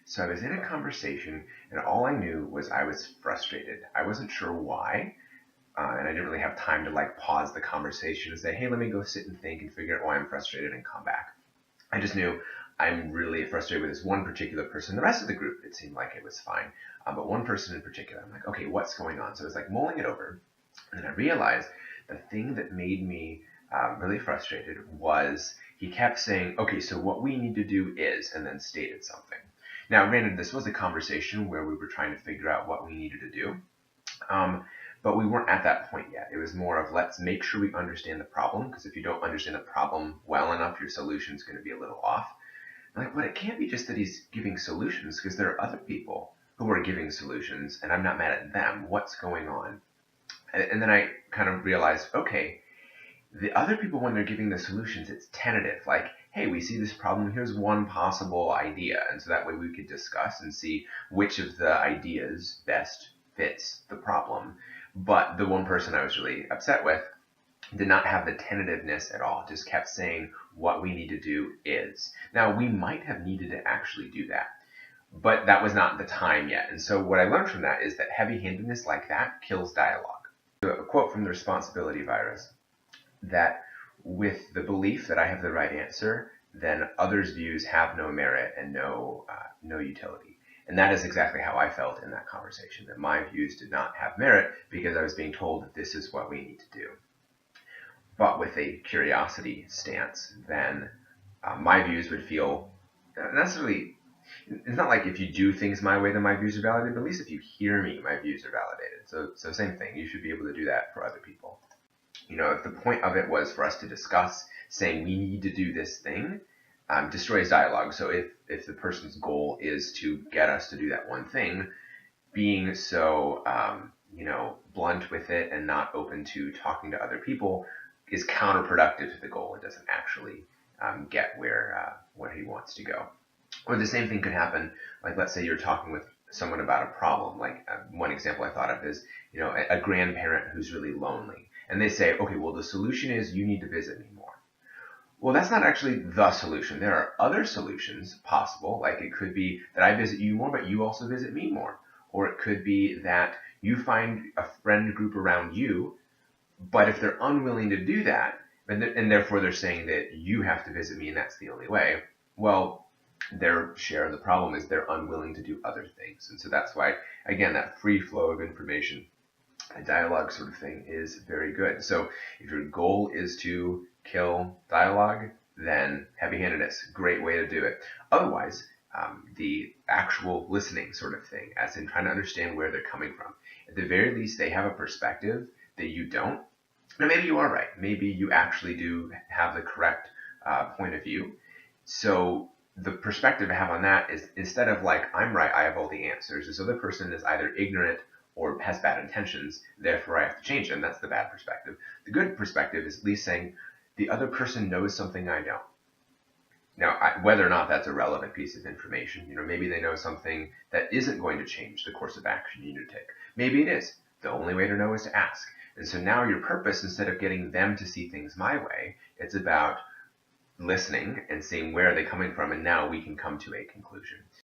So I was in a conversation, and all I knew was I was frustrated. I wasn't sure why, and I didn't really have time to like pause the conversation and say, "Hey, let me go sit and think and figure out why I'm frustrated and come back." I just knew I'm really frustrated with this one particular person. The rest of the group, it seemed like it was fine, but one person in particular, I'm like, okay, what's going on? So I was like mulling it over, and then I realized the thing that made me really frustrated was he kept saying, okay, so what we need to do is, and then stated something. Now, granted, this was a conversation where we were trying to figure out what we needed to do, um, but we weren't at that point yet. It was more of let's make sure we understand the problem, because if you don't understand the problem well enough, your solution is going to be a little off. Like, but it can't be just that he's giving solutions, because there are other people who are giving solutions, and I'm not mad at them. What's going on? And then I kind of realized, okay, the other people, when they're giving the solutions, it's tentative. Like, hey, we see this problem. Here's one possible idea. And so that way we could discuss and see which of the ideas best fits the problem. But the one person I was really upset with did not have the tentativeness at all, just kept saying what we need to do is. Now, we might have needed to actually do that, but that was not the time yet. And so what I learned from that is that heavy-handedness like that kills dialogue. A quote from the responsibility virus, that with the belief that I have the right answer, then others' views have no merit and no utility. And that is exactly how I felt in that conversation, that my views did not have merit because I was being told that this is what we need to do. But with a curiosity stance, then my views would feel necessarily. It's not like if you do things my way, then my views are validated. But at least if you hear me, my views are validated. So same thing. You should be able to do that for other people. If the point of it was for us to discuss, saying we need to do this thing, destroys dialogue. So if the person's goal is to get us to do that one thing, being so blunt with it and not open to talking to other people is counterproductive to the goal. It doesn't actually get where he wants to go. Or the same thing could happen, like let's say you're talking with someone about a problem. Like one example I thought of is, a grandparent who's really lonely. And they say, okay, well, the solution is you need to visit me more. Well, that's not actually the solution. There are other solutions possible. Like it could be that I visit you more, but you also visit me more. Or it could be that you find a friend group around you, but if they're unwilling to do that, and therefore they're saying that you have to visit me and that's the only way, well, their share of the problem is they're unwilling to do other things. And so that's why, again, that free flow of information, a dialogue sort of thing, is very good. So if your goal is to kill dialogue, then heavy-handedness, great way to do it. Otherwise, the actual listening sort of thing, as in trying to understand where they're coming from. At the very least, they have a perspective that you don't. Now, maybe you are right. Maybe you actually do have the correct point of view. So the perspective I have on that is, instead of like, I'm right, I have all the answers, this other person is either ignorant or has bad intentions, therefore I have to change them. That's the bad perspective. The good perspective is at least saying, the other person knows something I don't. Now, whether or not that's a relevant piece of information, maybe they know something that isn't going to change the course of action you need to take. Maybe it is. The only way to know is to ask. And so now your purpose, instead of getting them to see things my way, it's about listening and seeing where are they coming from, and now we can come to a conclusion.